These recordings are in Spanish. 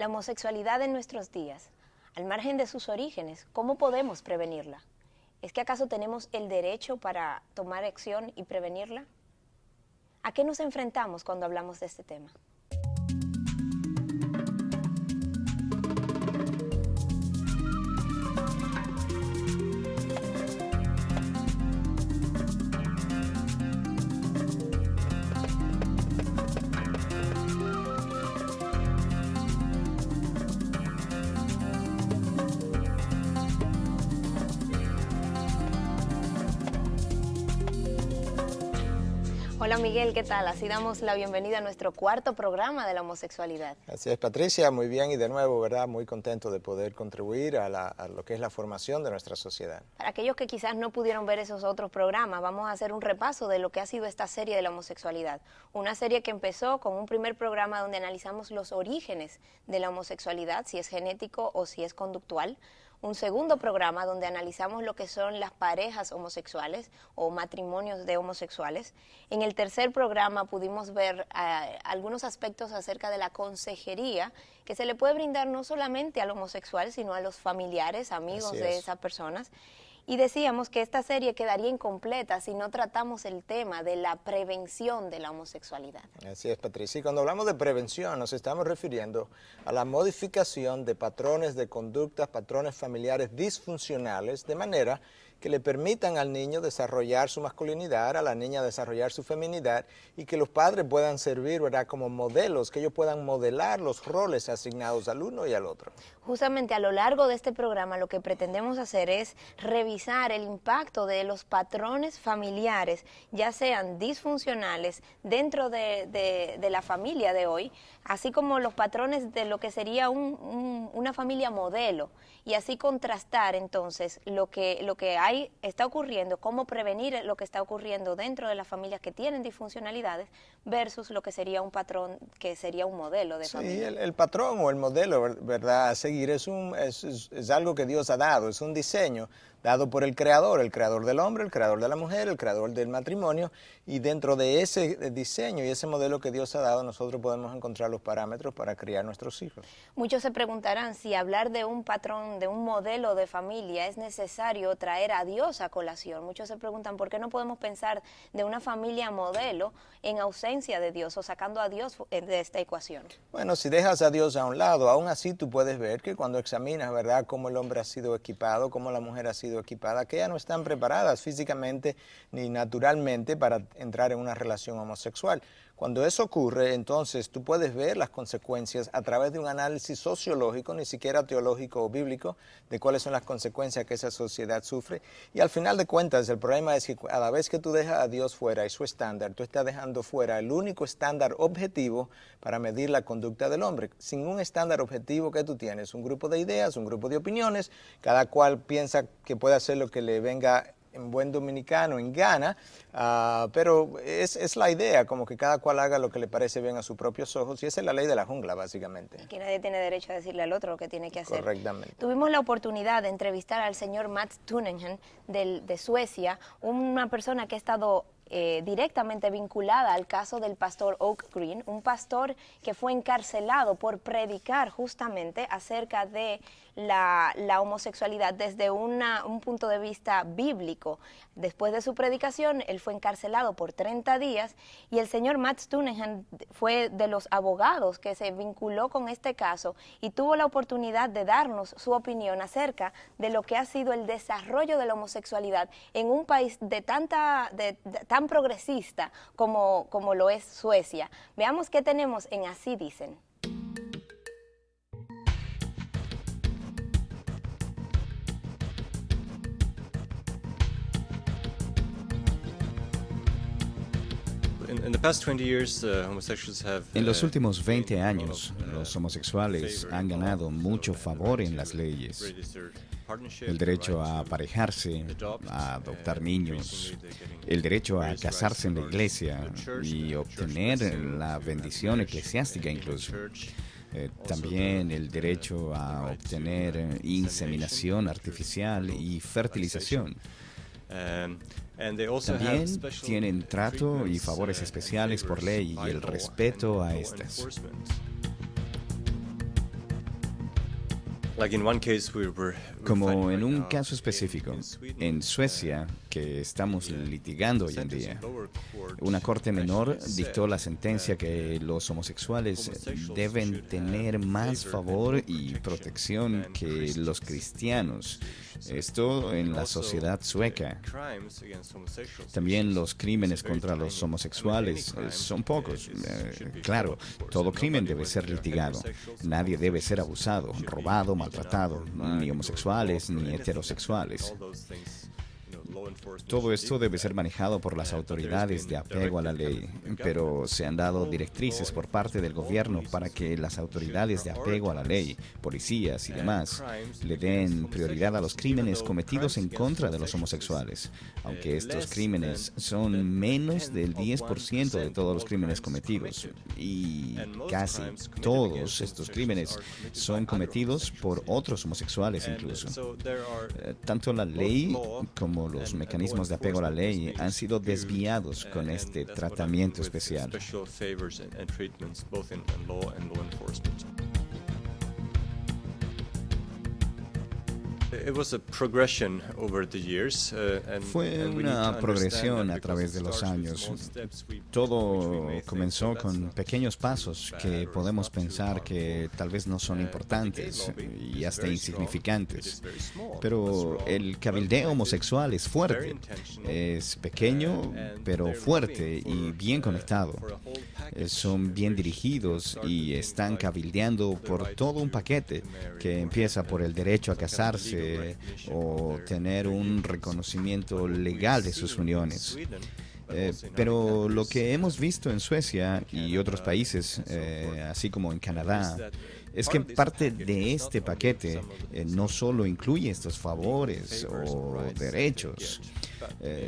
La homosexualidad en nuestros días, al margen de sus orígenes, ¿cómo podemos prevenirla? ¿Es que acaso tenemos el derecho para tomar acción y prevenirla? ¿A qué nos enfrentamos cuando hablamos de este tema? Hola Miguel, ¿qué tal? Así damos la bienvenida a nuestro cuarto programa de la homosexualidad. Así es, Patricia, muy bien y de nuevo, ¿verdad? Muy contento de poder contribuir a lo que es la formación de nuestra sociedad. Para aquellos que quizás no pudieron ver esos otros programas, vamos a hacer un repaso de lo que ha sido esta serie de la homosexualidad. Una serie que empezó con un primer programa donde analizamos los orígenes de la homosexualidad, si es genético o si es conductual. Un segundo programa donde analizamos lo que son las parejas homosexuales o matrimonios de homosexuales. En el tercer programa pudimos ver algunos aspectos acerca de la consejería que se le puede brindar no solamente al homosexual, sino a los familiares, amigos de esas personas. Y decíamos que esta serie quedaría incompleta si no tratamos el tema de la prevención de la homosexualidad. Así es, Patricia. Y cuando hablamos de prevención nos estamos refiriendo a la modificación de patrones de conductas, patrones familiares disfuncionales, de manera que le permitan al niño desarrollar su masculinidad, a la niña desarrollar su feminidad y que los padres puedan servir, ¿verdad?, como modelos, que ellos puedan modelar los roles asignados al uno y al otro. Justamente a lo largo de este programa lo que pretendemos hacer es revisar el impacto de los patrones familiares, ya sean disfuncionales dentro de la familia de hoy, así como los patrones de lo que sería una familia modelo, y así contrastar entonces lo que está ocurriendo, cómo prevenir lo que está ocurriendo dentro de las familias que tienen disfuncionalidades versus lo que sería un patrón, que sería un modelo de familia. Sí, el patrón o el modelo, ¿verdad?, a seguir es algo que Dios ha dado, es un diseño dado por el creador del hombre, el creador de la mujer, el creador del matrimonio, y dentro de ese diseño y ese modelo que Dios ha dado, nosotros podemos encontrar los parámetros para criar nuestros hijos. Muchos se preguntarán si hablar de un patrón, de un modelo de familia, es necesario traer a Dios a colación. Muchos se preguntan por qué no podemos pensar de una familia modelo en ausencia de Dios o sacando a Dios de esta ecuación. Bueno, si dejas a Dios a un lado, aún así tú puedes ver que cuando examinas, ¿verdad?, cómo el hombre ha sido equipado, cómo la mujer ha sido equipada, que ya no están preparadas físicamente ni naturalmente para entrar en una relación homosexual. Cuando eso ocurre, entonces tú puedes ver las consecuencias a través de un análisis sociológico, ni siquiera teológico o bíblico, de cuáles son las consecuencias que esa sociedad sufre. Y al final de cuentas, el problema es que a la vez que tú dejas a Dios fuera y su estándar, tú estás dejando fuera el único estándar objetivo para medir la conducta del hombre. Sin un estándar objetivo que tú tienes, un grupo de ideas, un grupo de opiniones, cada cual piensa que puede hacer lo que le venga en buen dominicano, en gana, pero es la idea, como que cada cual haga lo que le parece bien a sus propios ojos, y esa es la ley de la jungla, básicamente. Aquí nadie tiene derecho a decirle al otro lo que tiene que hacer. Correctamente. Tuvimos la oportunidad de entrevistar al señor Mats Tunningen de Suecia, una persona que ha estado directamente vinculada al caso del pastor Oak Green, un pastor que fue encarcelado por predicar justamente acerca de la homosexualidad desde un punto de vista bíblico. Después de su predicación, él fue encarcelado por 30 días y el señor Mats Tunningen fue de los abogados que se vinculó con este caso y tuvo la oportunidad de darnos su opinión acerca de lo que ha sido el desarrollo de la homosexualidad en un país tan progresista como lo es Suecia. Veamos qué tenemos en Así Dicen. En los últimos 20 años, los homosexuales han ganado mucho favor en las leyes. El derecho a aparejarse, a adoptar niños, el derecho a casarse en la iglesia y obtener la bendición eclesiástica incluso. También el derecho a obtener inseminación artificial y fertilización. También tienen trato y favores especiales por ley y el respeto a estas. Como en un caso específico, en Suecia, que estamos litigando hoy en día, una corte menor dictó la sentencia que los homosexuales deben tener más favor y protección que los cristianos. Esto en la sociedad sueca. También los crímenes contra los homosexuales son pocos. Claro, todo crimen debe ser litigado. Nadie debe ser abusado, robado, maltratado, ni homosexuales ni heterosexuales. Todo esto debe ser manejado por las autoridades de apego a la ley, pero se han dado directrices por parte del gobierno para que las autoridades de apego a la ley, policías y demás, le den prioridad a los crímenes cometidos en contra de los homosexuales, aunque estos crímenes son menos del 10% de todos los crímenes cometidos, y casi todos estos crímenes son cometidos por otros homosexuales incluso. Tanto la ley como los mecanismos de apego a la ley han sido desviados con este tratamiento especial. Fue una progresión a través de los años. Todo comenzó con pequeños pasos que podemos pensar que tal vez no son importantes y hasta insignificantes. Pero el cabildeo homosexual es fuerte. Es pequeño, pero fuerte y bien conectado. Son bien dirigidos y están cabildeando por todo un paquete que empieza por el derecho a casarse o tener un reconocimiento legal de sus uniones. Pero lo que hemos visto en Suecia y otros países, así como en Canadá, es que parte de este paquete no solo incluye estos favores o derechos,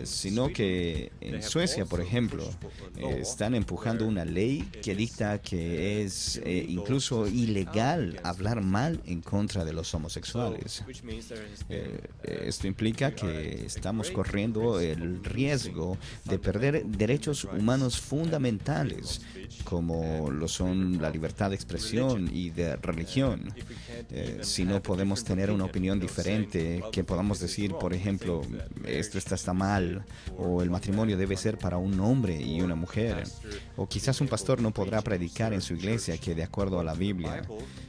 sino que en Suecia, por ejemplo, están empujando una ley que dicta que es incluso ilegal hablar mal en contra de los homosexuales. Esto implica que estamos corriendo el riesgo de perder derechos humanos fundamentales, como lo son la libertad de expresión y de religión. Si no podemos tener una opinión diferente, que podamos decir, por ejemplo, esto está mal, o el matrimonio debe ser para un hombre y una mujer, o quizás un pastor no podrá predicar en su iglesia que, de acuerdo a la Biblia,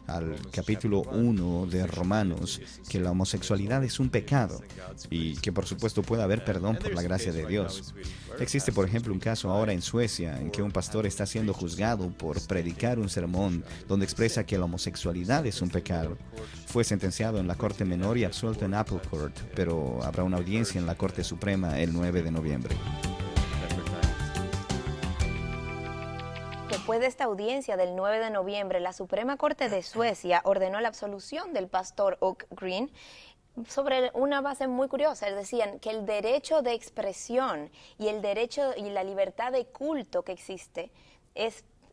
al capítulo 1 de Romanos, que la homosexualidad es un pecado y que por supuesto puede haber perdón por la gracia de Dios. Existe, por ejemplo, un caso ahora en Suecia en que un pastor está siendo juzgado por predicar un sermón donde expresa que la homosexualidad es un pecado. Fue sentenciado en la Corte Menor y absuelto en Appeal Court, pero habrá una audiencia en la Corte Suprema el 9 de noviembre. Después de esta audiencia del 9 de noviembre, la Suprema Corte de Suecia ordenó la absolución del pastor Oak Green sobre una base muy curiosa. Decían que el derecho de expresión y el derecho y la libertad de culto que existe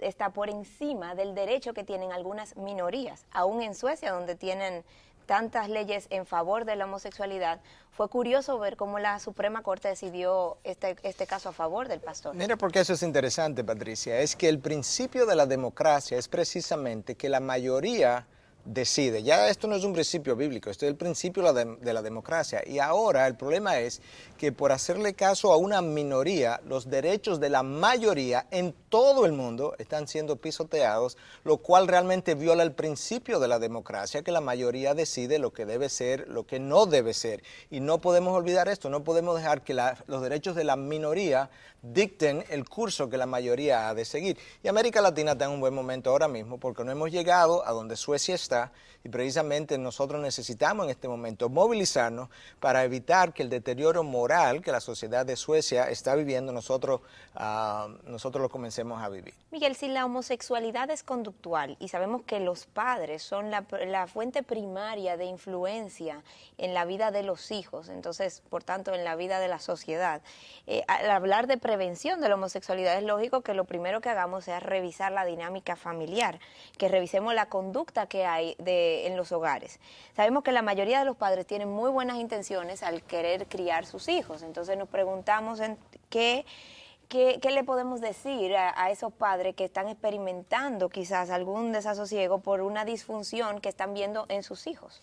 está por encima del derecho que tienen algunas minorías. Aún en Suecia, donde tienen tantas leyes en favor de la homosexualidad, fue curioso ver cómo la Suprema Corte decidió este caso a favor del pastor. Mira, porque eso es interesante, Patricia. Es que el principio de la democracia es precisamente que la mayoría decide. Ya esto no es un principio bíblico, esto es el principio de la democracia. Y ahora el problema es que por hacerle caso a una minoría, los derechos de la mayoría en todo el mundo están siendo pisoteados, lo cual realmente viola el principio de la democracia, que la mayoría decide lo que debe ser, lo que no debe ser. Y no podemos olvidar esto, no podemos dejar que los derechos de la minoría dicten el curso que la mayoría ha de seguir. Y América Latina está en un buen momento ahora mismo porque no hemos llegado a donde Suecia está y precisamente nosotros necesitamos en este momento movilizarnos para evitar que el deterioro moral que la sociedad de Suecia está viviendo, nosotros lo comencemos a vivir. Miguel, si la homosexualidad es conductual y sabemos que los padres son la fuente primaria de influencia en la vida de los hijos, entonces, por tanto, en la vida de la sociedad, al hablar de prevención de la homosexualidad es lógico que lo primero que hagamos sea revisar la dinámica familiar, que revisemos la conducta que hay en los hogares. Sabemos que la mayoría de los padres tienen muy buenas intenciones al querer criar sus hijos, entonces nos preguntamos qué ¿qué le podemos decir a esos padres que están experimentando quizás algún desasosiego por una disfunción que están viendo en sus hijos?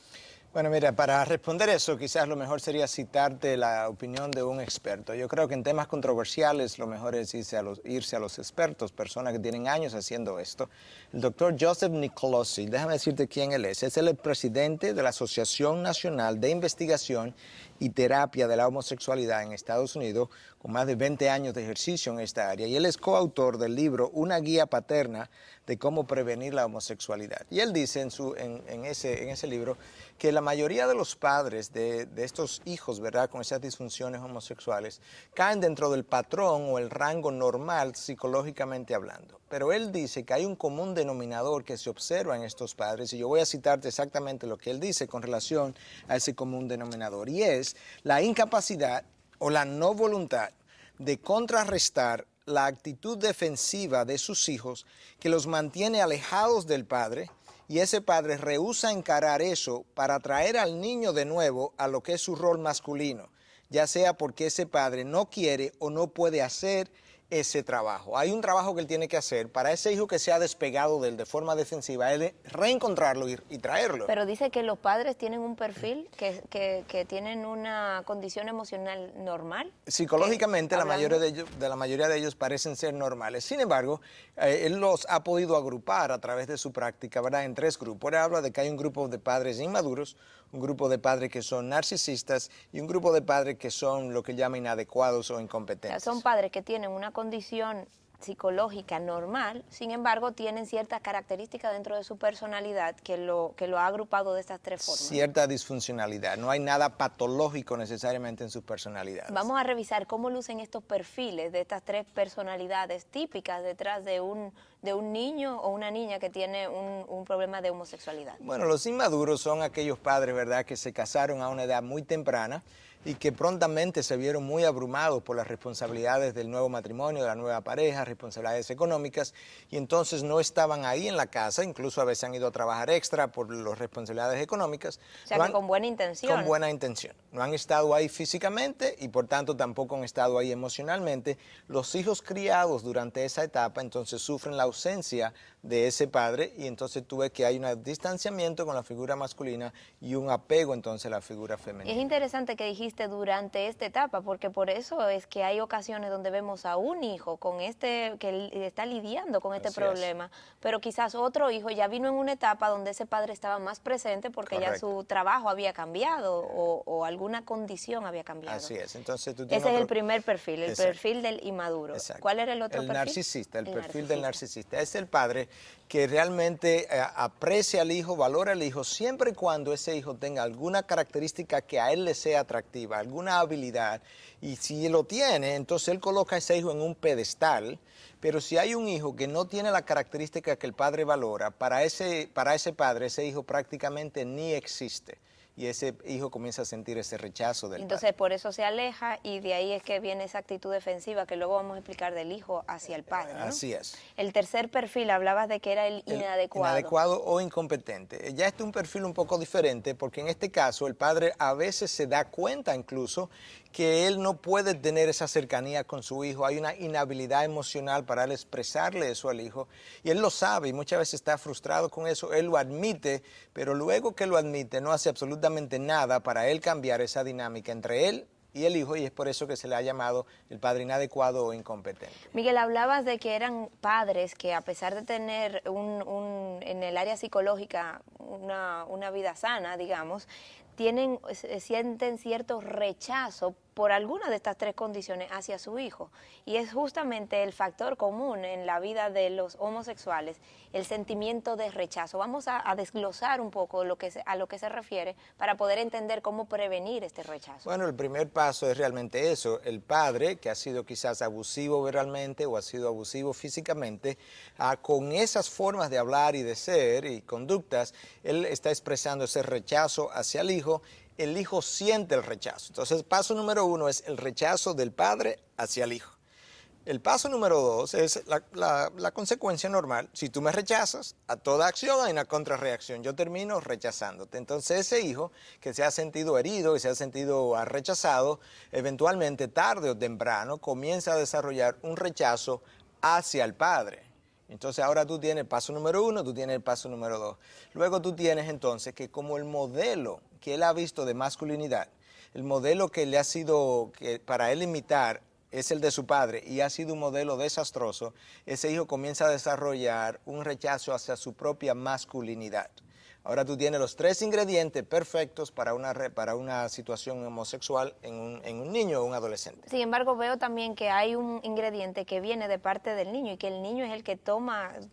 Bueno, mira, para responder eso, quizás lo mejor sería citarte la opinión de un experto. Yo creo que en temas controversiales lo mejor es irse a los expertos, personas que tienen años haciendo esto. El doctor Joseph Nicolosi, déjame decirte quién él es el presidente de la Asociación Nacional de Investigación y Terapia de la Homosexualidad en Estados Unidos, con más de 20 años de ejercicio en esta área. Y él es coautor del libro Una guía paterna de cómo prevenir la homosexualidad. Y él dice en ese libro que la mayoría de los padres de estos hijos, ¿verdad?, con esas disfunciones homosexuales, caen dentro del patrón o el rango normal psicológicamente hablando. Pero él dice que hay un común denominador que se observa en estos padres, y yo voy a citarte exactamente lo que él dice con relación a ese común denominador, y es la incapacidad o la no voluntad de contrarrestar la actitud defensiva de sus hijos que los mantiene alejados del padre, y ese padre rehúsa encarar eso para atraer al niño de nuevo a lo que es su rol masculino, ya sea porque ese padre no quiere o no puede hacer ese trabajo. Hay un trabajo que él tiene que hacer para ese hijo que se ha despegado de él de forma defensiva, él reencontrarlo y traerlo. Pero dice que los padres tienen un perfil, que tienen una condición emocional normal. Psicológicamente la mayoría de ellos parecen ser normales. Sin embargo, él los ha podido agrupar a través de su práctica, ¿verdad?, en 3 grupos. Él habla de que hay un grupo de padres inmaduros, un grupo de padres que son narcisistas y un grupo de padres que son lo que llama inadecuados o incompetentes. Son padres que tienen una condición psicológica normal, sin embargo tienen ciertas características dentro de su personalidad que lo ha agrupado de estas 3 formas. Cierta disfuncionalidad, no hay nada patológico necesariamente en sus personalidades. Vamos a revisar cómo lucen estos perfiles de estas 3 personalidades típicas detrás de un niño o una niña que tiene un problema de homosexualidad. Bueno, los inmaduros son aquellos padres, ¿verdad?, que se casaron a una edad muy temprana y que prontamente se vieron muy abrumados por las responsabilidades del nuevo matrimonio, de la nueva pareja, responsabilidades económicas, y entonces no estaban ahí en la casa, incluso a veces han ido a trabajar extra por las responsabilidades económicas. O sea, que con buena intención. Con buena intención. No han estado ahí físicamente y por tanto tampoco han estado ahí emocionalmente. Los hijos criados durante esa etapa entonces sufren la ausencia de ese padre, y entonces tú ves que hay un distanciamiento con la figura masculina y un apego entonces a la figura femenina. Es interesante que dijiste durante esta etapa, porque por eso es que hay ocasiones donde vemos a un hijo que está lidiando con este problema, pero quizás otro hijo ya vino en una etapa donde ese padre estaba más presente porque Correcto. ya su trabajo había cambiado o alguna condición había cambiado. Así es. Entonces, tú ese es el primer perfil, el perfil del inmaduro. Exacto. ¿Cuál era el otro perfil? Narcisista, el perfil del narcisista. Es el padre que realmente aprecia al hijo, valora al hijo, siempre y cuando ese hijo tenga alguna característica que a él le sea atractiva, alguna habilidad, y si lo tiene, entonces él coloca a ese hijo en un pedestal. Pero si hay un hijo que no tiene la característica que el padre valora, para ese padre, ese hijo prácticamente ni existe. Y ese hijo comienza a sentir ese rechazo del Entonces, padre. por eso se aleja, y de ahí es que viene esa actitud defensiva que luego vamos a explicar del hijo hacia el padre, ¿no? Así es. El tercer perfil, hablabas de que era el inadecuado. Inadecuado o incompetente. Ya este es un perfil un poco diferente, porque en este caso el padre a veces se da cuenta incluso que él no puede tener esa cercanía con su hijo, hay una inhabilidad emocional para él expresarle eso al hijo, y él lo sabe y muchas veces está frustrado con eso, él lo admite, pero luego que lo admite no hace absolutamente nada para él cambiar esa dinámica entre él y el hijo, y es por eso que se le ha llamado el padre inadecuado o incompetente. Miguel, hablabas de que eran padres que, a pesar de tener en el área psicológica una vida sana, digamos, sienten cierto rechazo por alguna de estas 3 condiciones hacia su hijo, y es justamente el factor común en la vida de los homosexuales, el sentimiento de rechazo. Vamos a desglosar un poco a lo que se refiere para poder entender cómo prevenir este rechazo. Bueno, el primer paso es realmente eso, el padre que ha sido quizás abusivo verbalmente o ha sido abusivo físicamente, con esas formas de hablar y de ser y conductas, él está expresando ese rechazo hacia el hijo siente el rechazo. Entonces, paso número 1 es el rechazo del padre hacia el hijo. El paso número 2 es la consecuencia normal. Si tú me rechazas, a toda acción hay una contrarreacción. Yo termino rechazándote. Entonces ese hijo que se ha sentido herido, que se ha sentido rechazado, eventualmente tarde o temprano comienza a desarrollar un rechazo hacia el padre. Entonces ahora tú tienes el paso número 1, tú tienes el paso número 2. Luego tú tienes entonces que como el modelo que él ha visto de masculinidad, el modelo que le ha sido para él imitar es el de su padre y ha sido un modelo desastroso, ese hijo comienza a desarrollar un rechazo hacia su propia masculinidad. Ahora tú tienes los 3 ingredientes perfectos para una situación homosexual en un niño o un adolescente. Sin embargo, veo también que hay un ingrediente que viene de parte del niño y que el niño es el que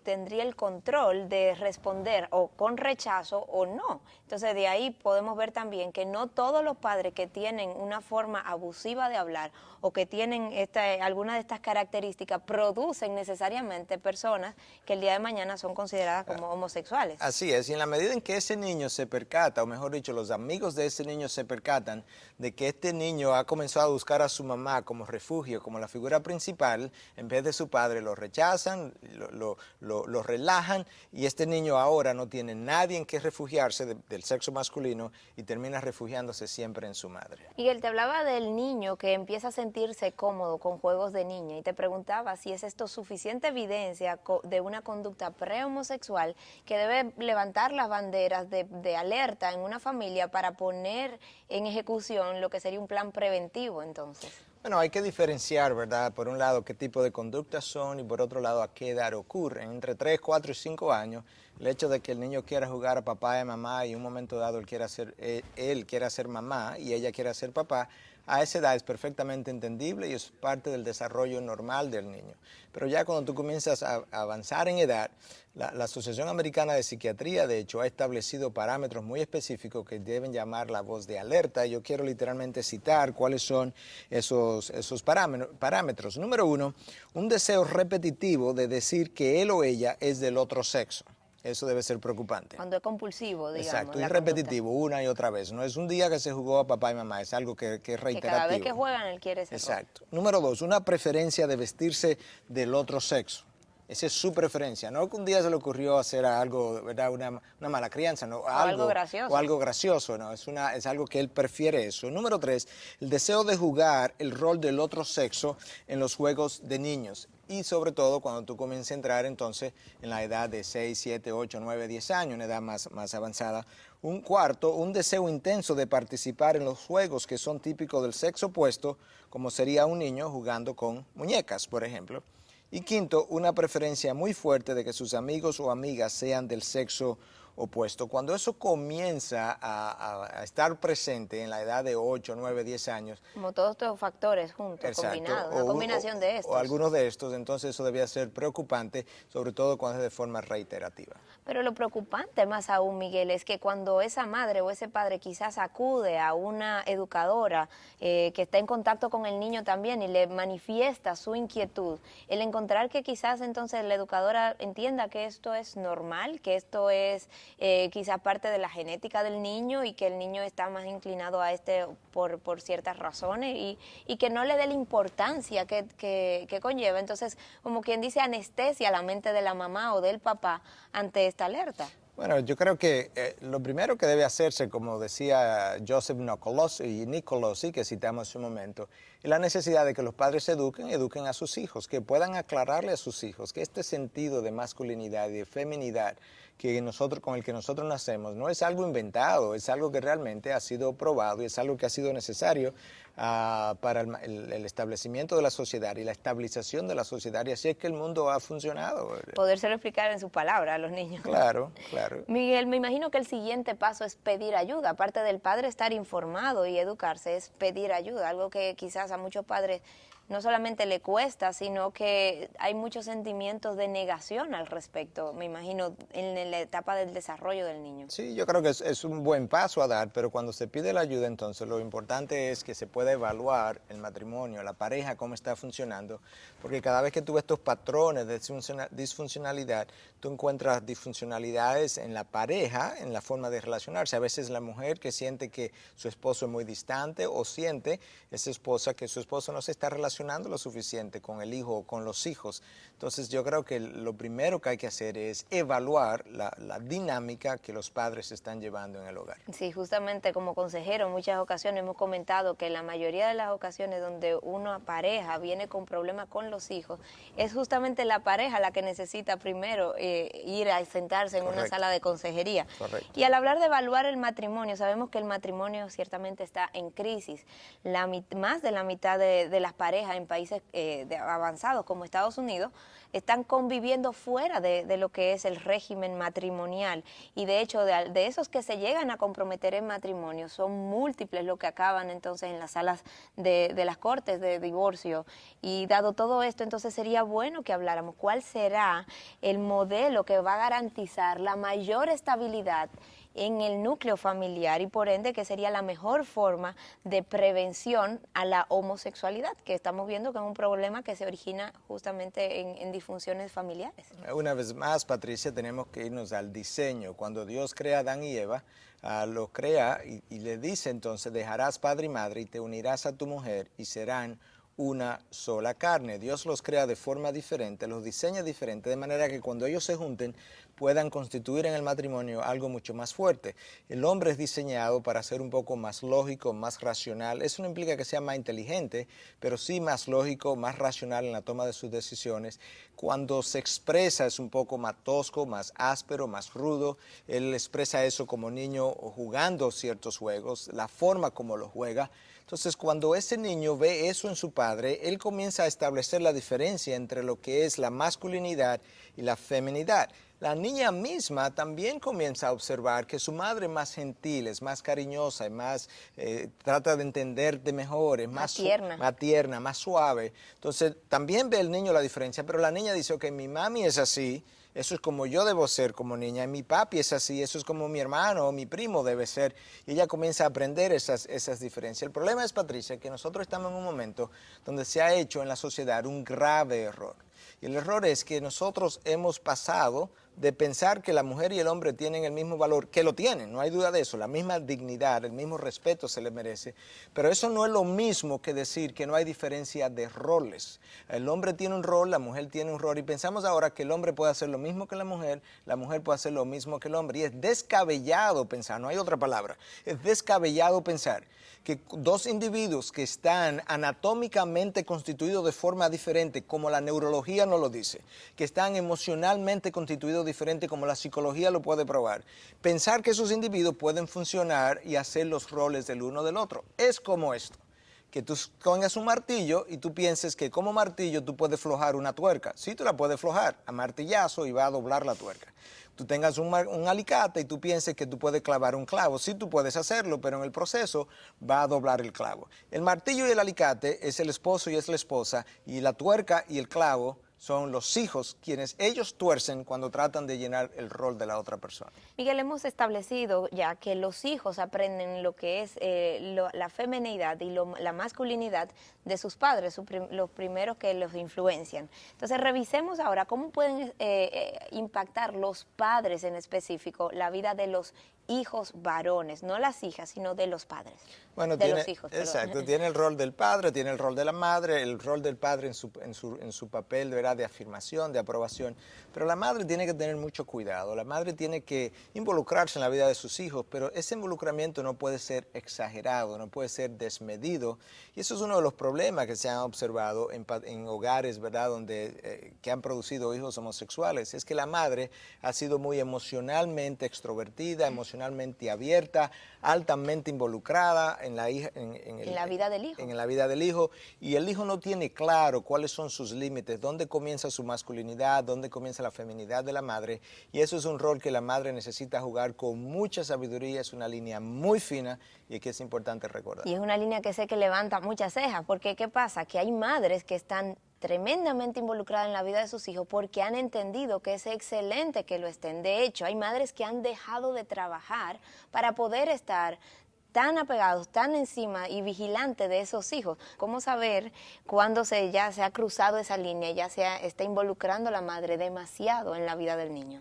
tendría el control de responder o con rechazo o no. Entonces de ahí podemos ver también que no todos los padres que tienen una forma abusiva de hablar o que tienen alguna de estas características producen necesariamente personas que el día de mañana son consideradas como homosexuales. Así es, y en la medida en que ese niño se percata, o mejor dicho, los amigos de ese niño se percatan de que este niño ha comenzado a buscar a su mamá como refugio, como la figura principal, en vez de su padre, lo rechazan, lo relajan, y este niño ahora no tiene nadie en que refugiarse del sexo masculino y termina refugiándose siempre en su madre. Miguel, te hablaba del niño que empieza a sentirse cómodo con juegos de niña y te preguntaba si es esto suficiente evidencia de una conducta pre-homosexual que debe levantar las banderas de alerta en una familia para poner en ejecución lo que sería un plan preventivo entonces. Bueno, hay que diferenciar, ¿verdad? Por un lado, qué tipo de conductas son y por otro lado, a qué edad ocurren. Entre 3, 4 y 5 años, el hecho de que el niño quiera jugar a papá y mamá y en un momento dado él quiera ser mamá y ella quiera ser papá, a esa edad es perfectamente entendible y es parte del desarrollo normal del niño. Pero ya cuando tú comienzas a avanzar en edad, la Asociación Americana de Psiquiatría, de hecho, ha establecido parámetros muy específicos que deben llamar la voz de alerta. Yo quiero literalmente citar cuáles son esos parámetros. Número 1, un deseo repetitivo de decir que él o ella es del otro sexo. Eso debe ser preocupante. Cuando es compulsivo, digamos. Exacto, y repetitivo, una y otra vez. No es un día que se jugó a papá y mamá, es algo que es reiterativo. Que cada vez que juegan él quiere ser. Exacto. Número 2, una preferencia de vestirse del otro sexo. Esa es su preferencia. No que un día se le ocurrió hacer algo, ¿verdad? Una mala crianza, ¿no? Algo gracioso. O algo gracioso, ¿no? Es algo que él prefiere eso. Número 3, el deseo de jugar el rol del otro sexo en los juegos de niños. Y sobre todo cuando tú comienzas a entrar entonces en la edad de 6, 7, 8, 9, 10 años, una edad más avanzada. Un cuarto, un deseo intenso de participar en los juegos que son típicos del sexo opuesto, como sería un niño jugando con muñecas, por ejemplo. Y quinto, una preferencia muy fuerte de que sus amigos o amigas sean del sexo opuesto. Cuando eso comienza a estar presente en la edad de 8, 9, 10 años. Como todos estos factores juntos, exacto, combinados, una combinación de estos. O algunos de estos, entonces eso debía ser preocupante, sobre todo cuando es de forma reiterativa. Pero lo preocupante más aún, Miguel, es que cuando esa madre o ese padre quizás acude a una educadora que está en contacto con el niño también y le manifiesta su inquietud, el encontrar que quizás entonces la educadora entienda que esto es normal, que esto es quizás parte de la genética del niño y que el niño está más inclinado a por ciertas razones y que no le dé la importancia que conlleva. Entonces, como quien dice, anestesia la mente de la mamá o del papá ante esta alerta. Bueno, yo creo que lo primero que debe hacerse, como decía Joseph Nicolosi, que citamos hace un momento, es la necesidad de que los padres eduquen a sus hijos, que puedan aclararle a sus hijos que este sentido de masculinidad y de feminidad con el que nosotros nacemos no es algo inventado, es algo que realmente ha sido probado y es algo que ha sido necesario para el establecimiento de la sociedad y la estabilización de la sociedad, y así es que el mundo ha funcionado. Podérselo explicar en sus palabras a los niños. Claro, claro. Miguel, me imagino que el siguiente paso es pedir ayuda. Aparte del padre estar informado y educarse, es pedir ayuda, algo que quizás a muchos padres no solamente le cuesta, sino que hay muchos sentimientos de negación al respecto, me imagino, en la etapa del desarrollo del niño. Sí, yo creo que es un buen paso a dar, pero cuando se pide la ayuda, entonces lo importante es que se pueda evaluar el matrimonio, la pareja, cómo está funcionando, porque cada vez que tú ves estos patrones de disfuncionalidad, tú encuentras disfuncionalidades en la pareja, en la forma de relacionarse. A veces la mujer que siente que su esposo es muy distante o siente esa esposa que su esposo no se está relacionando relacionando lo suficiente con el hijo o con los hijos. Entonces yo creo que lo primero que hay que hacer es evaluar la dinámica que los padres están llevando en el hogar. Sí, justamente como consejero en muchas ocasiones hemos comentado que la mayoría de las ocasiones donde una pareja viene con problemas con los hijos, es justamente la pareja la que necesita primero ir a sentarse en Correcto. una sala de consejería. Correcto. Y al hablar de evaluar el matrimonio, sabemos que el matrimonio ciertamente está en crisis. Más de la mitad de las parejas en países avanzados como Estados Unidos están conviviendo fuera de lo que es el régimen matrimonial, y de hecho de esos que se llegan a comprometer en matrimonio son múltiples los que acaban entonces en las salas de las cortes de divorcio. Y dado todo esto, entonces sería bueno que habláramos cuál será el modelo que va a garantizar la mayor estabilidad en el núcleo familiar y por ende que sería la mejor forma de prevención a la homosexualidad, que estamos viendo que es un problema que se origina justamente en disfunciones familiares. Una vez más, Patricia, tenemos que irnos al diseño. Cuando Dios crea a Adán y Eva, los crea y le dice entonces, dejarás padre y madre y te unirás a tu mujer y serán una sola carne. Dios los crea de forma diferente, los diseña diferente, de manera que cuando ellos se junten puedan constituir en el matrimonio algo mucho más fuerte. El hombre es diseñado para ser un poco más lógico, más racional. Eso no implica que sea más inteligente, pero sí más lógico, más racional en la toma de sus decisiones. Cuando se expresa es un poco más tosco, más áspero, más rudo. Él expresa eso como niño jugando ciertos juegos, la forma como lo juega. Entonces, cuando ese niño ve eso en su padre, él comienza a establecer la diferencia entre lo que es la masculinidad y la feminidad. La niña misma también comienza a observar que su madre es más gentil, es más cariñosa, es más, trata de entenderte mejor, es más tierna, más suave. Entonces, también ve el niño la diferencia, pero la niña dice, ok, mi mami es así, eso es como yo debo ser como niña, y mi papi es así, eso es como mi hermano o mi primo debe ser, y ella comienza a aprender esas diferencias. El problema es, Patricia, que nosotros estamos en un momento donde se ha hecho en la sociedad un grave error. Y el error es que nosotros hemos pasado de pensar que la mujer y el hombre tienen el mismo valor, que lo tienen, no hay duda de eso, la misma dignidad, el mismo respeto se les merece, pero eso no es lo mismo que decir que no hay diferencia de roles. El hombre tiene un rol, la mujer tiene un rol, y pensamos ahora que el hombre puede hacer lo mismo que la mujer puede hacer lo mismo que el hombre, y es descabellado pensar, no hay otra palabra, es descabellado pensar que dos individuos que están anatómicamente constituidos de forma diferente, como la neurología nos lo dice, que están emocionalmente constituidos diferente, como la psicología lo puede probar, pensar que esos individuos pueden funcionar y hacer los roles del uno del otro. Es como esto, que tú pongas un martillo y tú pienses que como martillo tú puedes flojar una tuerca. Sí, tú la puedes flojar a martillazo y va a doblar la tuerca. Tú tengas un alicate y tú pienses que tú puedes clavar un clavo. Sí, tú puedes hacerlo, pero en el proceso va a doblar el clavo. El martillo y el alicate es el esposo y es la esposa, y la tuerca y el clavo son los hijos, quienes ellos tuercen cuando tratan de llenar el rol de la otra persona. Miguel, hemos establecido ya que los hijos aprenden lo que es la feminidad y la masculinidad de sus padres, los primeros que los influencian. Entonces, revisemos ahora cómo pueden impactar los padres en específico la vida de los hijos varones, no las hijas, sino de los padres. Bueno, los hijos. Exacto, perdón. Tiene el rol del padre, tiene el rol de la madre, el rol del padre en su papel, ¿verdad?, de afirmación, de aprobación, pero la madre tiene que tener mucho cuidado, la madre tiene que involucrarse en la vida de sus hijos, pero ese involucramiento no puede ser exagerado, no puede ser desmedido, y eso es uno de los problemas que se han observado en hogares, ¿verdad?, que han producido hijos homosexuales, es que la madre ha sido muy emocionalmente extrovertida, emocionalmente abierta, altamente involucrada en la vida del hijo. En la vida del hijo, y el hijo no tiene claro cuáles son sus límites, dónde comienza su masculinidad, dónde comienza la feminidad de la madre, y eso es un rol que la madre necesita jugar con mucha sabiduría, es una línea muy fina y que es importante recordar. Y es una línea que sé que levanta muchas cejas, porque ¿qué pasa? Que hay madres que están tremendamente involucradas en la vida de sus hijos porque han entendido que es excelente que lo estén. De hecho, hay madres que han dejado de trabajar para poder estar tan apegados, tan encima y vigilante de esos hijos. ¿Cómo saber cuándo ya se ha cruzado esa línea, ya está involucrando a la madre demasiado en la vida del niño?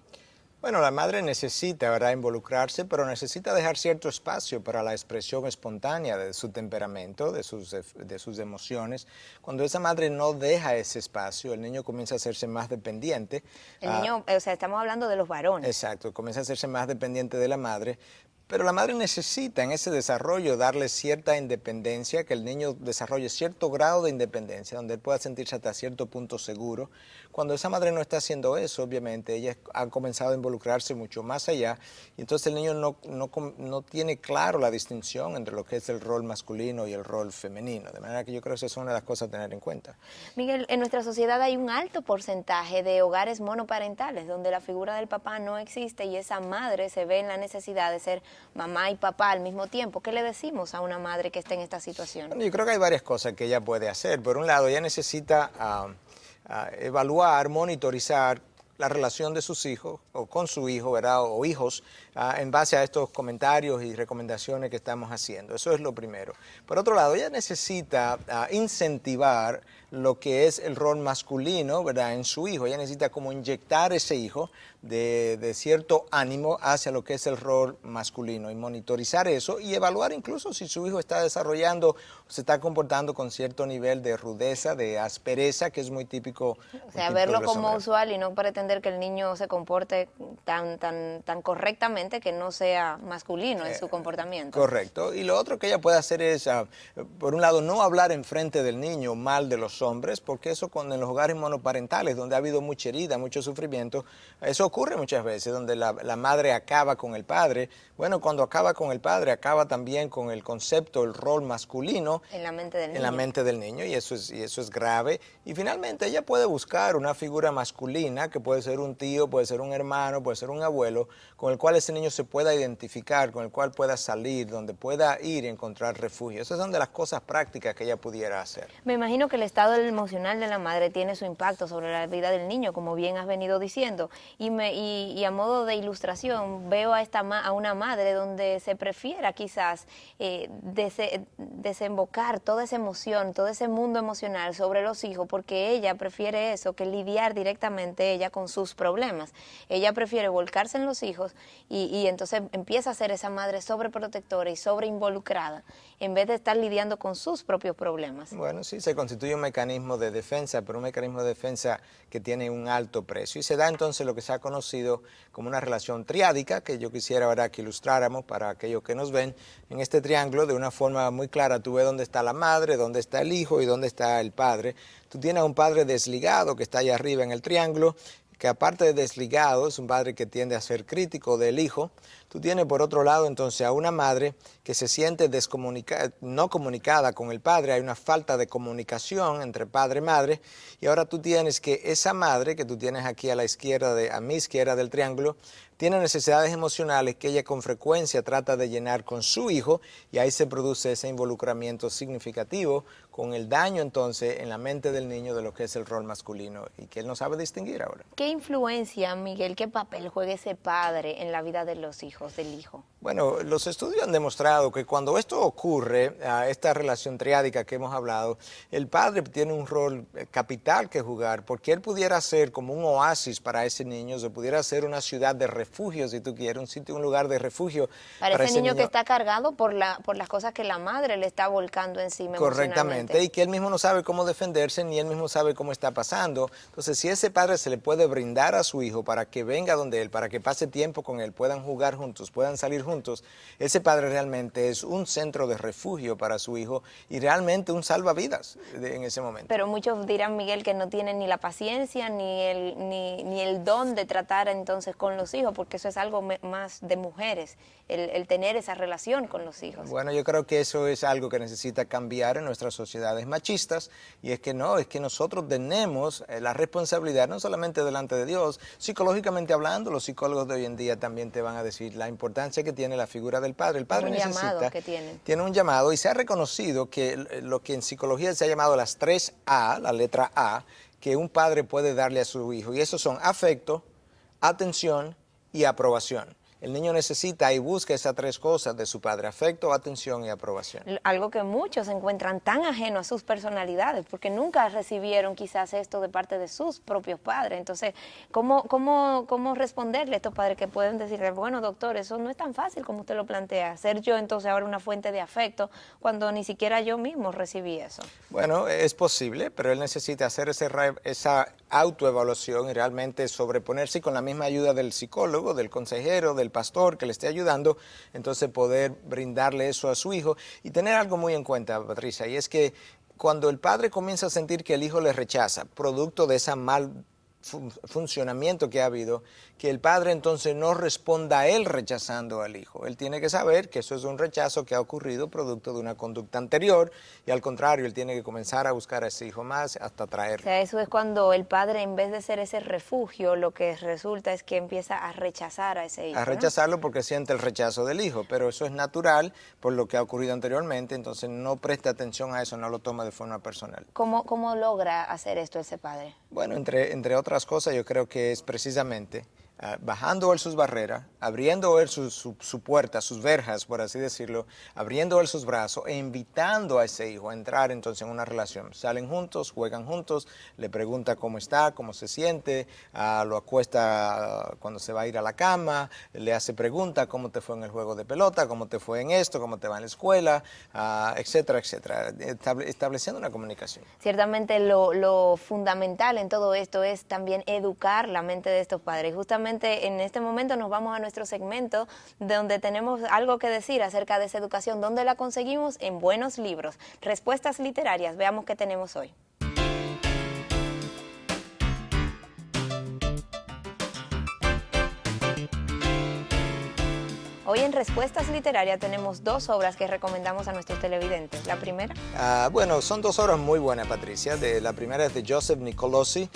Bueno, la madre necesita, ¿verdad?, involucrarse, pero necesita dejar cierto espacio para la expresión espontánea de su temperamento, de sus emociones. Cuando esa madre no deja ese espacio, el niño comienza a hacerse más dependiente. El niño, o sea, estamos hablando de los varones. Exacto, comienza a hacerse más dependiente de la madre. Pero la madre necesita en ese desarrollo darle cierta independencia, que el niño desarrolle cierto grado de independencia, donde él pueda sentirse hasta cierto punto seguro. Cuando esa madre no está haciendo eso, obviamente, ella ha comenzado a involucrarse mucho más allá, y entonces el niño no tiene claro la distinción entre lo que es el rol masculino y el rol femenino. De manera que yo creo que esa es una de las cosas a tener en cuenta. Miguel, en nuestra sociedad hay un alto porcentaje de hogares monoparentales, donde la figura del papá no existe y esa madre se ve en la necesidad de ser mamá y papá al mismo tiempo. ¿Qué le decimos a una madre que está en esta situación? Bueno, yo creo que hay varias cosas que ella puede hacer. Por un lado, ella necesita evaluar, monitorizar la relación de sus hijos o con su hijo, ¿verdad?, o hijos, en base a estos comentarios y recomendaciones que estamos haciendo. Eso es lo primero. Por otro lado, ella necesita incentivar lo que es el rol masculino, ¿verdad?, en su hijo. Ella necesita como inyectar ese hijo de cierto ánimo hacia lo que es el rol masculino y monitorizar eso y evaluar incluso si su hijo está desarrollando, se está comportando con cierto nivel de rudeza, de aspereza, que es muy típico. O sea, verlo como usual y no pretender que el niño se comporte tan correctamente que no sea masculino en su comportamiento. Correcto. Y lo otro que ella puede hacer es, por un lado, no hablar enfrente del niño mal de los hombres, porque eso en los hogares monoparentales, donde ha habido mucha herida, mucho sufrimiento, eso ocurre muchas veces, donde la madre acaba con el padre. Bueno, cuando acaba con el padre, acaba también con el concepto, el rol masculino en la mente del niño. En la mente del niño, y eso es grave. Y finalmente ella puede buscar una figura masculina, que puede ser un tío, puede ser un hermano, puede ser un abuelo, con el cual ese niño se pueda identificar, con el cual pueda salir, donde pueda ir y encontrar refugio. Esas son de las cosas prácticas que ella pudiera hacer. Me imagino que el estado emocional de la madre tiene su impacto sobre la vida del niño, como bien has venido diciendo. Y a modo de ilustración, veo a una madre donde se prefiera quizás desembocar toda esa emoción, todo ese mundo emocional sobre los hijos, porque ella prefiere eso que lidiar directamente ella con sus problemas. Ella prefiere volcarse en los hijos y entonces empieza a ser esa madre sobreprotectora y sobreinvolucrada, en vez de estar lidiando con sus propios problemas. Bueno, sí, se constituye un mecanismo de defensa, pero un mecanismo de defensa que tiene un alto precio. Y se da entonces lo que se ha conocido como una relación triádica, que yo quisiera ahora que ilustráramos para aquellos que nos ven. En este triángulo, de una forma muy clara, tú ves dónde está la madre, dónde está el hijo y dónde está el padre. Tú tienes a un padre desligado que está allá arriba en el triángulo, que aparte de desligado, es un padre que tiende a ser crítico del hijo. Tú tienes por otro lado entonces a una madre que se siente no comunicada con el padre, hay una falta de comunicación entre padre y madre, y ahora tú tienes que esa madre que tú tienes aquí a mi izquierda del triángulo, tiene necesidades emocionales que ella con frecuencia trata de llenar con su hijo, y ahí se produce ese involucramiento significativo con el daño entonces en la mente del niño de lo que es el rol masculino y que él no sabe distinguir ahora. ¿Qué influencia, Miguel, qué papel juega ese padre en la vida de los hijos, del hijo? Bueno, los estudios han demostrado que cuando esto ocurre, esta relación triádica que hemos hablado, el padre tiene un rol capital que jugar, porque él pudiera ser como un oasis para ese niño, se pudiera ser una ciudad de refugio, si tú quieres, un lugar de refugio. Para ese niño que está cargado por las cosas que la madre le está volcando encima correctamente, emocionalmente. Y que él mismo no sabe cómo defenderse, ni él mismo sabe cómo está pasando. Entonces, si ese padre se le puede brindar a su hijo para que venga donde él, para que pase tiempo con él, puedan jugar juntos, puedan salir juntos, ese padre realmente es un centro de refugio para su hijo y realmente un salvavidas en ese momento. Pero muchos dirán, Miguel, que no tienen ni la paciencia ni el don de tratar entonces con los hijos, porque eso es algo más de mujeres, el tener esa relación con los hijos. Bueno, yo creo que eso es algo que necesita cambiar en nuestras sociedades machistas, y es que nosotros tenemos la responsabilidad, no solamente delante de Dios, psicológicamente hablando, los psicólogos de hoy en día también te van a decir la importancia que tiene la figura del padre. El padre tiene un llamado, y se ha reconocido que lo que en psicología se ha llamado las 3A, la letra A, que un padre puede darle a su hijo, y esos son afecto, atención y aprobación. El niño necesita y busca esas tres cosas de su padre: afecto, atención y aprobación. Algo que muchos encuentran tan ajeno a sus personalidades, porque nunca recibieron quizás esto de parte de sus propios padres. Entonces, ¿cómo responderle a estos padres que pueden decirle, bueno, doctor, eso no es tan fácil como usted lo plantea, ser yo entonces ahora una fuente de afecto cuando ni siquiera yo mismo recibí eso? Bueno, es posible, pero él necesita hacer esa autoevaluación y realmente sobreponerse, y con la misma ayuda del psicólogo, del consejero, del pastor que le esté ayudando, entonces poder brindarle eso a su hijo. Y tener algo muy en cuenta, Patricia, y es que cuando el padre comienza a sentir que el hijo le rechaza, producto de esa funcionamiento que ha habido, que el padre entonces no responda a él rechazando al hijo. Él tiene que saber que eso es un rechazo que ha ocurrido producto de una conducta anterior, y al contrario, él tiene que comenzar a buscar a ese hijo más hasta traerlo. O sea, eso es cuando el padre, en vez de ser ese refugio, lo que resulta es que empieza a rechazar a ese hijo, A rechazarlo, ¿no? Porque siente el rechazo del hijo, pero eso es natural por lo que ha ocurrido anteriormente, entonces no presta atención a eso, no lo toma de forma personal. ¿Cómo logra hacer esto ese padre? Bueno, entre otras cosas, yo creo que es precisamente bajando él sus barreras, abriendo él su puerta, sus verjas, por así decirlo, abriendo él sus brazos e invitando a ese hijo a entrar entonces en una relación. Salen juntos, juegan juntos, le pregunta cómo está, cómo se siente, lo acuesta cuando se va a ir a la cama, le hace preguntas, cómo te fue en el juego de pelota, cómo te fue en esto, cómo te va en la escuela, etcétera, etcétera, estableciendo una comunicación. Ciertamente lo fundamental en todo esto es también educar la mente de estos padres. Justamente en este momento nos vamos a nuestro segmento donde tenemos algo que decir acerca de esa educación. ¿Dónde la conseguimos? En Buenos Libros. Respuestas literarias. Veamos qué tenemos hoy. Hoy en Respuestas Literarias tenemos dos obras que recomendamos a nuestros televidentes. La primera. Bueno, son dos obras muy buenas, Patricia. La primera es de Joseph Nicolosi,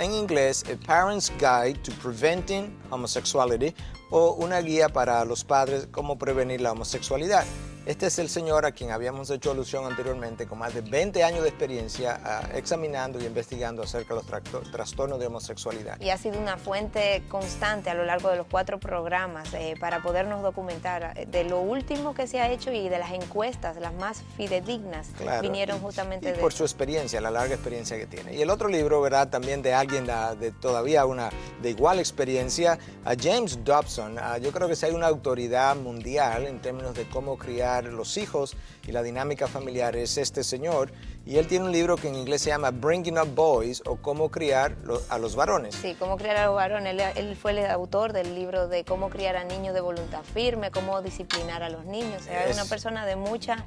en inglés, A Parent's Guide to Preventing Homosexuality, o una guía para los padres, cómo prevenir la homosexualidad. Este es el señor a quien habíamos hecho alusión anteriormente, con más de 20 años de experiencia examinando y investigando acerca de los trastornos de homosexualidad. Y ha sido una fuente constante a lo largo de los 4 programas para podernos documentar de lo último que se ha hecho y de las encuestas, las más fidedignas, claro, vinieron justamente por su experiencia, la larga experiencia que tiene. Y el otro libro, ¿verdad?, también de alguien de todavía de igual experiencia, a James Dobson. Yo creo que si hay una autoridad mundial en términos de cómo criar los hijos y la dinámica familiar, es este señor, y él tiene un libro que en inglés se llama Bringing Up Boys, o Cómo criar a los varones. Sí, Cómo criar a los varones. Él fue el autor del libro de Cómo criar a niños de voluntad firme, cómo disciplinar a los niños. O sea, es una persona de mucha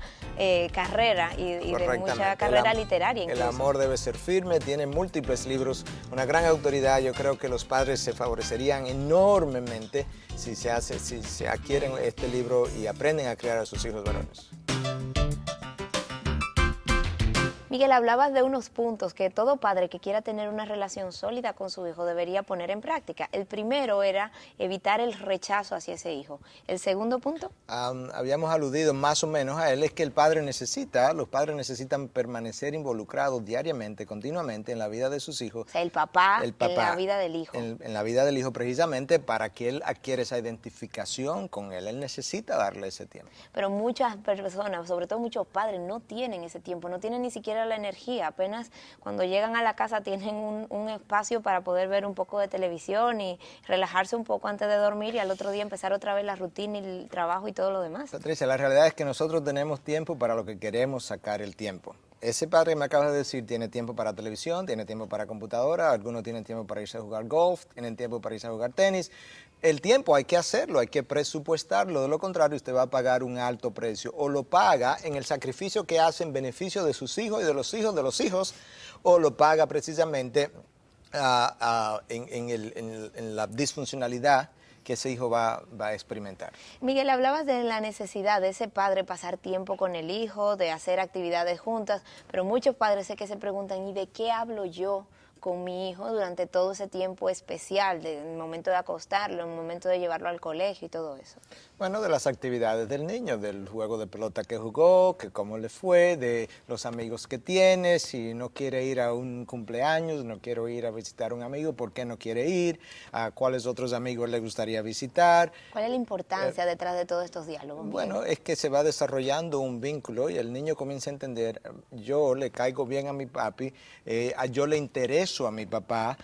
carrera y de mucha carrera literaria incluso. El amor debe ser firme, tiene múltiples libros, una gran autoridad. Yo creo que los padres se favorecerían enormemente si se adquieren este libro y aprenden a criar a sus hijos varones. Miguel, hablabas de unos puntos que todo padre que quiera tener una relación sólida con su hijo debería poner en práctica. El primero era evitar el rechazo hacia ese hijo. ¿El segundo punto? Habíamos aludido más o menos a él, es que los padres necesitan permanecer involucrados diariamente, continuamente en la vida de sus hijos. O sea, el papá en la vida del hijo. En la vida del hijo, precisamente para que él adquiera esa identificación con él. Él necesita darle ese tiempo. Pero muchas personas, sobre todo muchos padres, no tienen ese tiempo, no tienen ni siquiera la energía. Apenas cuando llegan a la casa tienen un espacio para poder ver un poco de televisión y relajarse un poco antes de dormir, y al otro día empezar otra vez la rutina y el trabajo y todo lo demás. Patricia, la realidad es que nosotros tenemos tiempo para lo que queremos sacar el tiempo. Ese padre que me acabas de decir tiene tiempo para televisión, tiene tiempo para computadora, algunos tienen tiempo para irse a jugar golf, tienen tiempo para irse a jugar tenis. El tiempo hay que hacerlo, hay que presupuestarlo, de lo contrario usted va a pagar un alto precio, o lo paga en el sacrificio que hace en beneficio de sus hijos y de los hijos de los hijos, o lo paga precisamente en la disfuncionalidad que ese hijo va a experimentar. Miguel, hablabas de la necesidad de ese padre pasar tiempo con el hijo, de hacer actividades juntas, pero muchos padres sé que se preguntan, ¿y de qué hablo yo con mi hijo durante todo ese tiempo especial, el momento de acostarlo, el momento de llevarlo al colegio y todo eso? Bueno, de las actividades del niño, del juego de pelota que jugó, que cómo le fue, de los amigos que tiene, si no quiere ir a un cumpleaños, no quiero ir a visitar a un amigo, ¿por qué no quiere ir? ¿A cuáles otros amigos le gustaría visitar? ¿Cuál es la importancia detrás de todos estos diálogos? Bueno, es que se va desarrollando un vínculo y el niño comienza a entender, yo le caigo bien a mi papi, yo le intereso a mi papá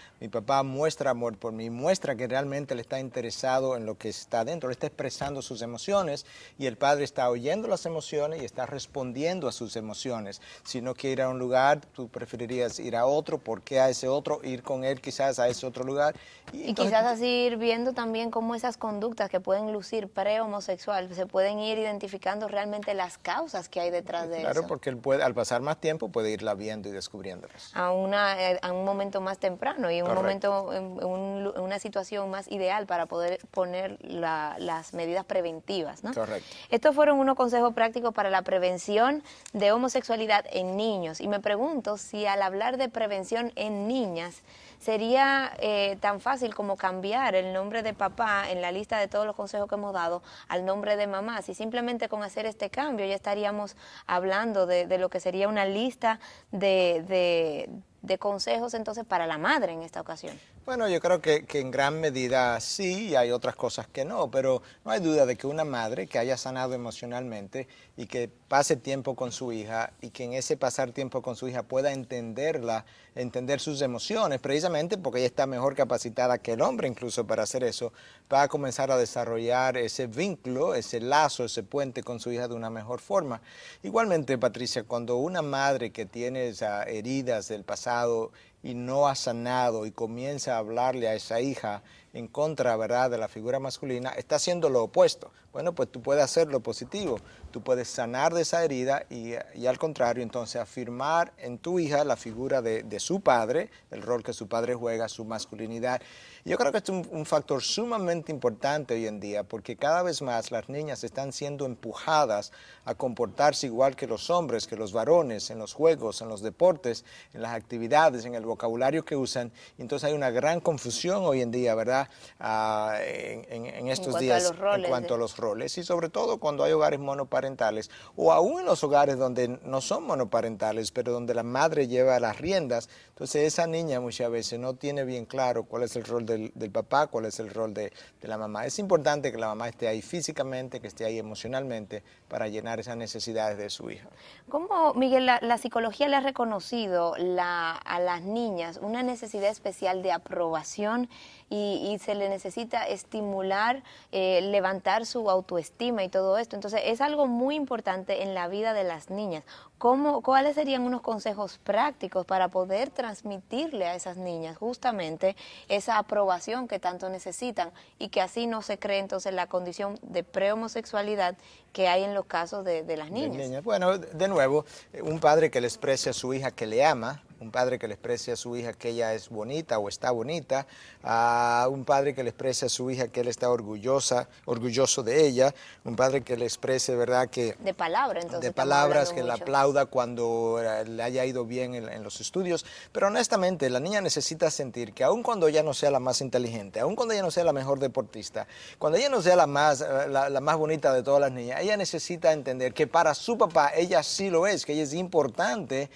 muestra amor por mí, muestra que realmente le está interesado en lo que está dentro, le está expresando sus emociones y el padre está oyendo las emociones y está respondiendo a sus emociones. Si no quiere ir a un lugar, tú preferirías ir a otro, ¿por qué a ese otro? Ir con él quizás a ese otro lugar. Y quizás así ir viendo también cómo esas conductas que pueden lucir pre-homosexual se pueden ir identificando realmente las causas que hay detrás de eso. Claro, porque él puede, al pasar más tiempo puede irla viendo y descubriéndolas. A un momento más temprano y en un momento, en una situación más ideal para poder poner las medidas preventivas, ¿no? Correcto. Estos fueron unos consejos prácticos para la prevención de homosexualidad en niños. Y me pregunto si al hablar de prevención en niñas, sería tan fácil como cambiar el nombre de papá en la lista de todos los consejos que hemos dado al nombre de mamá. Si simplemente con hacer este cambio ya estaríamos hablando de lo que sería una lista de consejos entonces para la madre en esta ocasión. Bueno, yo creo que en gran medida sí, y hay otras cosas que no, pero no hay duda de que una madre que haya sanado emocionalmente y que pase tiempo con su hija y que en ese pasar tiempo con su hija pueda entenderla, entender sus emociones, precisamente porque ella está mejor capacitada que el hombre incluso para hacer eso, va a comenzar a desarrollar ese vínculo, ese lazo, ese puente con su hija de una mejor forma. Igualmente, Patricia, cuando una madre que tiene esas heridas del pasado y no ha sanado y comienza a hablarle a esa hija en contra, ¿verdad?, de la figura masculina, está haciendo lo opuesto. Bueno, pues tú puedes hacer lo positivo, tú puedes sanar de esa herida y al contrario, entonces afirmar en tu hija la figura de su padre, el rol que su padre juega, su masculinidad. Yo creo que es un factor sumamente importante hoy en día porque cada vez más las niñas están siendo empujadas a comportarse igual que los hombres, que los varones, en los juegos, en los deportes, en las actividades, en el vocabulario que usan. Entonces hay una gran confusión hoy en día, ¿verdad?, en estos días en cuanto a los roles y sobre todo cuando hay hogares monoparentales o aún en los hogares donde no son monoparentales, pero donde la madre lleva las riendas. Entonces esa niña muchas veces no tiene bien claro cuál es el rol del papá, cuál es el rol de la mamá. Es importante que la mamá esté ahí físicamente, que esté ahí emocionalmente para llenar esas necesidades de su hija. ¿Cómo, Miguel, la psicología le ha reconocido a las niñas una necesidad especial de aprobación y se le necesita estimular, levantar su autoestima y todo esto? Entonces es algo muy importante en la vida de las niñas. ¿Cuáles serían unos consejos prácticos para poder transmitirle a esas niñas justamente esa aprobación que tanto necesitan y que así no se cree entonces la condición de prehomosexualidad que hay en los casos de las niñas? Bueno, de nuevo, un padre que le exprese a su hija que le ama, un padre que le exprese a su hija que ella es bonita o está bonita, a un padre que le exprese a su hija que él está orgulloso de ella, un padre que le exprese, ¿verdad?, que de palabra, entonces, de palabras, que la aplauda cuando le haya ido bien en los estudios, pero honestamente la niña necesita sentir que aun cuando ella no sea la más inteligente, aun cuando ella no sea la mejor deportista, cuando ella no sea la más bonita de todas las niñas, ella necesita entender que para su papá ella sí lo es, que ella es importante,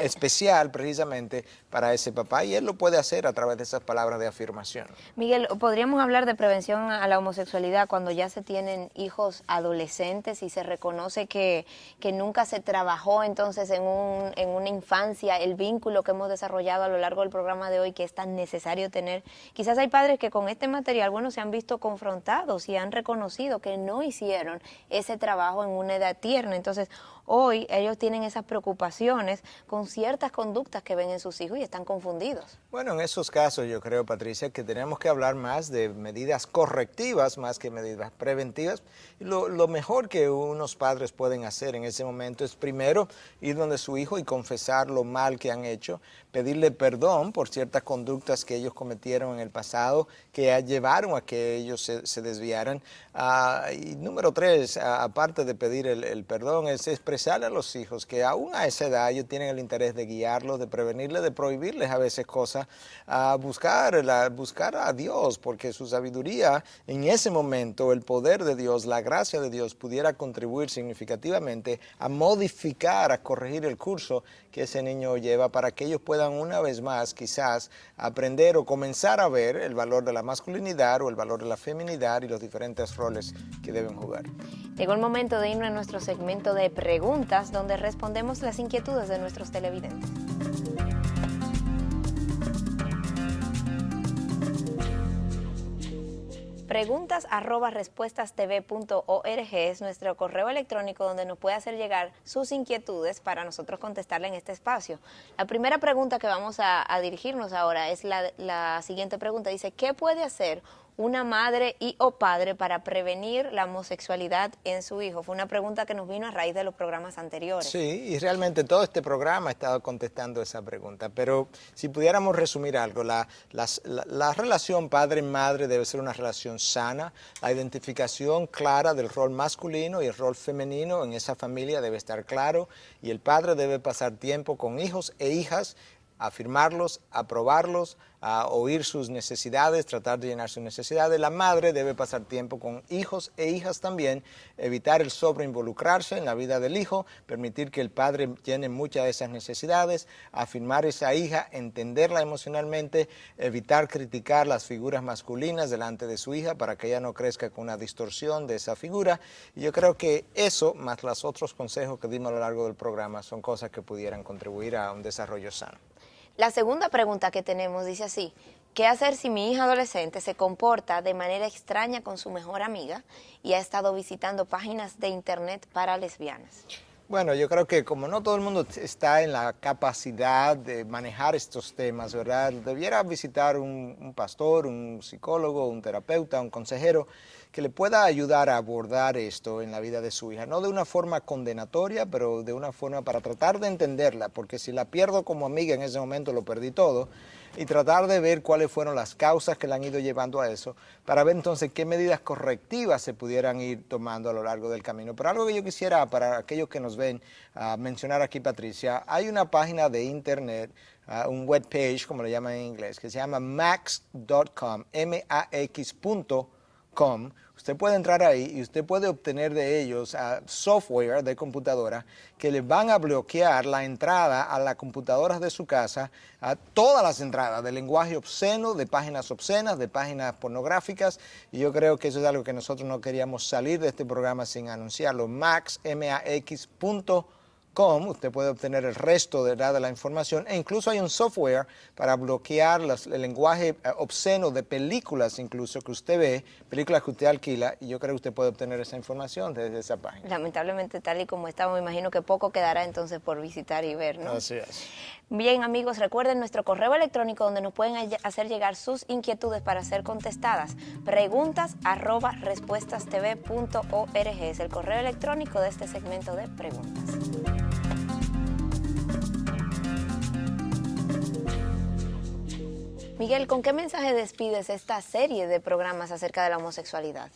especial precisamente para ese papá y él lo puede hacer a través de esas palabras de afirmación. Miguel, ¿podríamos hablar de prevención a la homosexualidad cuando ya se tienen hijos adolescentes y se reconoce que nunca se trabajó entonces en una infancia el vínculo que hemos desarrollado a lo largo del programa de hoy que es tan necesario tener? Quizás hay padres que con este material, bueno, se han visto confrontados y han reconocido que no hicieron ese trabajo en una edad tierna. Entonces, hoy ellos tienen esas preocupaciones con ciertas conductas que ven en sus hijos y están confundidos. Bueno, en esos casos yo creo, Patricia, que tenemos que hablar más de medidas correctivas más que medidas preventivas. Y lo mejor que unos padres pueden hacer en ese momento es primero ir donde su hijo y confesar lo mal que han hecho, pedirle perdón por ciertas conductas que ellos cometieron en el pasado que llevaron a que ellos se desviaran. Y número 3, aparte de pedir el perdón, es expresarle a los hijos que aún a esa edad ellos tienen el interés de guiarlos, de prevenirles, de prohibirles a veces cosas, a buscar a Dios, porque su sabiduría en ese momento, el poder de Dios, la gracia de Dios pudiera contribuir significativamente a modificar, a corregir el curso que ese niño lleva para que ellos puedan una vez más quizás aprender o comenzar a ver el valor de la masculinidad o el valor de la feminidad y los diferentes roles que deben jugar. Llegó el momento de irnos a nuestro segmento de preguntas, donde respondemos las inquietudes de nuestros televidentes. preguntas@respuestastv.org es nuestro correo electrónico donde nos puede hacer llegar sus inquietudes para nosotros contestarle en este espacio. La primera pregunta que vamos a dirigirnos ahora es la siguiente pregunta. Dice, ¿qué puede hacer una madre y o padre para prevenir la homosexualidad en su hijo? Fue una pregunta que nos vino a raíz de los programas anteriores. Sí, y realmente todo este programa ha estado contestando esa pregunta, pero si pudiéramos resumir algo, la relación padre-madre debe ser una relación sana, la identificación clara del rol masculino y el rol femenino en esa familia debe estar claro, y el padre debe pasar tiempo con hijos e hijas, afirmarlos, aprobarlos, a oír sus necesidades, tratar de llenar sus necesidades. La madre debe pasar tiempo con hijos e hijas también, evitar el sobreinvolucrarse en la vida del hijo, permitir que el padre llene muchas de esas necesidades, afirmar a esa hija, entenderla emocionalmente, evitar criticar las figuras masculinas delante de su hija para que ella no crezca con una distorsión de esa figura. Y yo creo que eso, más los otros consejos que dimos a lo largo del programa, son cosas que pudieran contribuir a un desarrollo sano. La segunda pregunta que tenemos dice así, ¿qué hacer si mi hija adolescente se comporta de manera extraña con su mejor amiga y ha estado visitando páginas de internet para lesbianas? Bueno, yo creo que como no todo el mundo está en la capacidad de manejar estos temas, ¿verdad? Debiera visitar un pastor, un psicólogo, un terapeuta, un consejero que le pueda ayudar a abordar esto en la vida de su hija. No de una forma condenatoria, pero de una forma para tratar de entenderla, porque si la pierdo como amiga en ese momento lo perdí todo, y tratar de ver cuáles fueron las causas que la han ido llevando a eso, para ver entonces qué medidas correctivas se pudieran ir tomando a lo largo del camino. Pero algo que yo quisiera, para aquellos que nos ven, mencionar aquí, Patricia, hay una página de internet, un webpage, como le llaman en inglés, que se llama max.com, max.com. Usted puede entrar ahí y usted puede obtener de ellos software de computadora que le van a bloquear la entrada a las computadoras de su casa, a todas las entradas de lenguaje obsceno, de páginas obscenas, de páginas pornográficas, y yo creo que eso es algo que nosotros no queríamos salir de este programa sin anunciarlo. max.com. Usted puede obtener el resto de la información, e incluso hay un software para bloquear el lenguaje obsceno de películas, incluso que usted ve, películas que usted alquila, y yo creo que usted puede obtener esa información desde esa página. Lamentablemente, tal y como estamos, me imagino que poco quedará entonces por visitar y ver, ¿no? Así es. Bien, amigos, recuerden nuestro correo electrónico donde nos pueden hacer llegar sus inquietudes para ser contestadas. preguntas@respuestastv.org es el correo electrónico de este segmento de preguntas. Miguel, ¿con qué mensaje despides esta serie de programas acerca de la homosexualidad?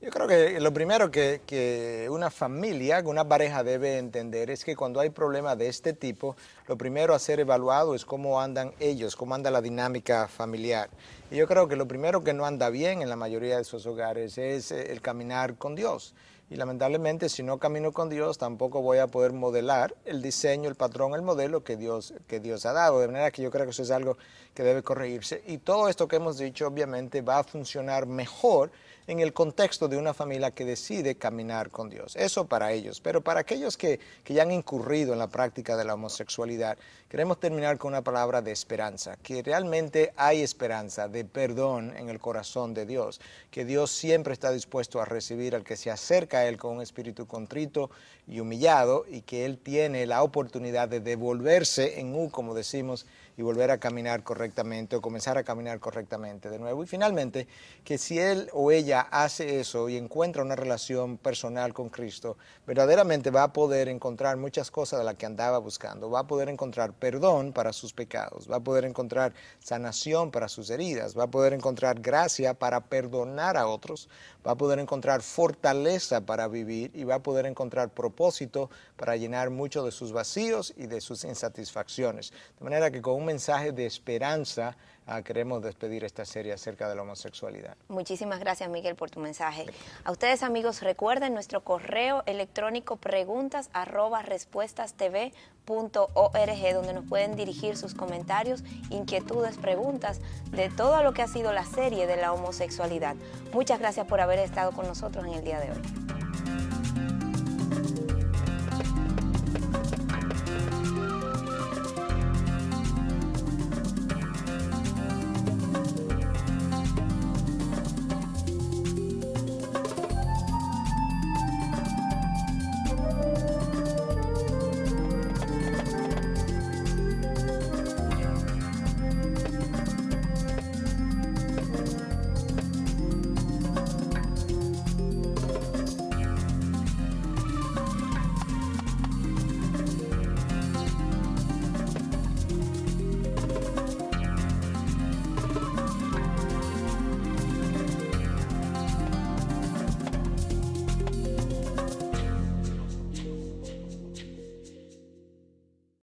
Yo creo que lo primero que una familia, que una pareja debe entender es que cuando hay problemas de este tipo, lo primero a ser evaluado es cómo andan ellos, cómo anda la dinámica familiar. Y yo creo que lo primero que no anda bien en la mayoría de esos hogares es el caminar con Dios. Y lamentablemente, si no camino con Dios, tampoco voy a poder modelar el diseño, el patrón, el modelo que Dios ha dado. De manera que yo creo que eso es algo que debe corregirse. Y todo esto que hemos dicho, obviamente, va a funcionar mejor en el contexto de una familia que decide caminar con Dios. Eso para ellos. Pero para aquellos que ya han incurrido en la práctica de la homosexualidad, queremos terminar con una palabra de esperanza, que realmente hay esperanza de perdón en el corazón de Dios, que Dios siempre está dispuesto a recibir al que se acerca a Él con un espíritu contrito y humillado, y que Él tiene la oportunidad de devolverse en U, como decimos, y volver a caminar correctamente o comenzar a caminar correctamente de nuevo. Y finalmente, que si él o ella hace eso y encuentra una relación personal con Cristo, verdaderamente va a poder encontrar muchas cosas de las que andaba buscando. Va a poder encontrar perdón para sus pecados, va a poder encontrar sanación para sus heridas, va a poder encontrar gracia para perdonar a otros, va a poder encontrar fortaleza para vivir y va a poder encontrar propósito para llenar muchos de sus vacíos y de sus insatisfacciones. De manera que con un mensaje de esperanza queremos despedir esta serie acerca de la homosexualidad. Muchísimas gracias, Miguel, por tu mensaje. A ustedes, amigos, recuerden nuestro correo electrónico preguntas@respuestastv.org, donde nos pueden dirigir sus comentarios, inquietudes, preguntas de todo lo que ha sido la serie de la homosexualidad. Muchas gracias por haber estado con nosotros en el día de hoy.